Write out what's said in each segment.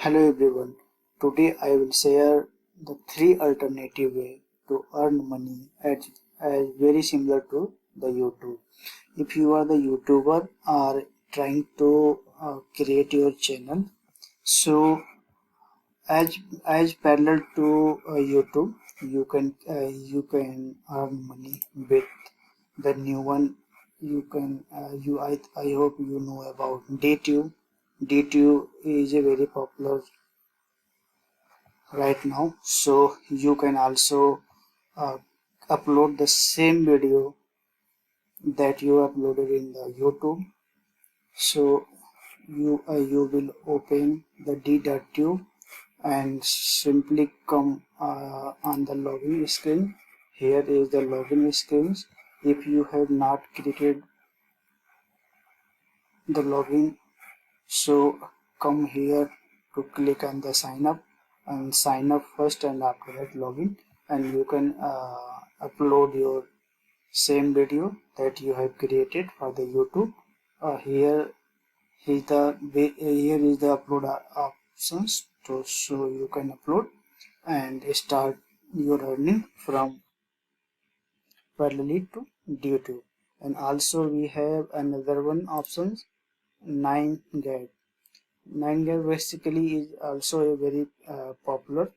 Hello everyone. Today I will share the three alternative way to earn money as very similar to the YouTube. If you are the YouTuber or trying to create your channel, so as parallel to YouTube, you can earn money with the new one. You can I hope you know about DTube. DTube is a very popular right now, so you can also uh, upload the same video that you uploaded in the YouTube. So you will open the DTube and simply come on the login screen. Here is the login screen. If you have not created the login, so come here to click on the sign up and sign up first, and after that login, and you can upload your same video that you have created for the YouTube. Here is the upload options, so you can upload and start your earning from parallelly to YouTube. And also we have another one options, 9gag. 9gag basically is also a very popular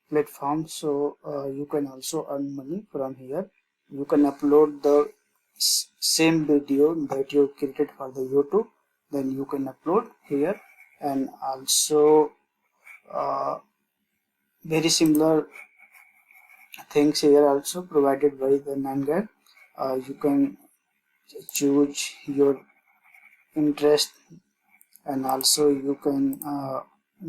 platform, so you can also earn money from here. You can upload the same video that you created for the YouTube, then you can upload here. And also very similar things here also provided by the 9gag. You can choose your interest, and also you can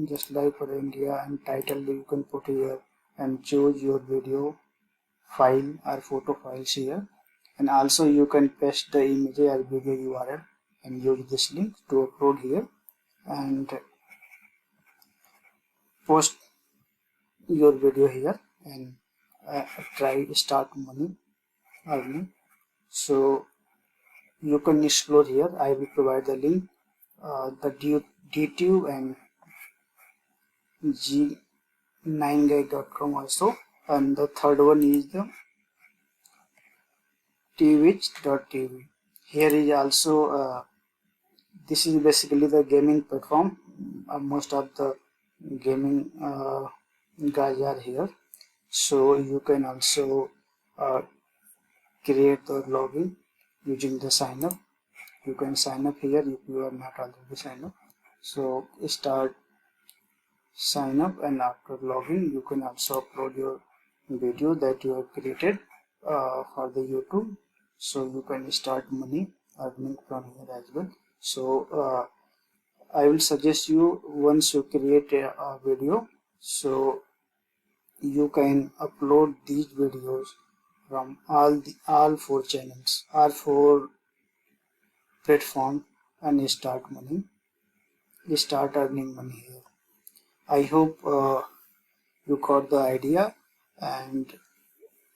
just like for India and title you can put here and choose your video file or photo files here. And also you can paste the image or video URL and use this link to upload here and post your video here and try start money earning. So you can explore here. I will provide the link, the DTube and g9gag.com also, and the third one is the twitch.tv. Here is also this is basically the gaming platform. Most of the gaming guys are here, so you can also create the login using the sign up. You can sign up here if you are not already signed up. So start sign up, and after login you can also upload your video that you have created for the YouTube, so you can start money earning from here as well. So I will suggest you, once you create a video, so you can upload these videos from all four channels, all four platform, and start earning money here. I hope you got the idea, and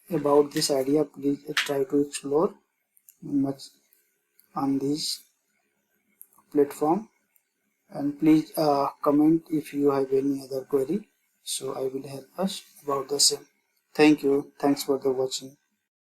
about this idea please try to explore much on this platform, and please comment if you have any other query, so I will help us about the same. Thank you. Thanks for the watching.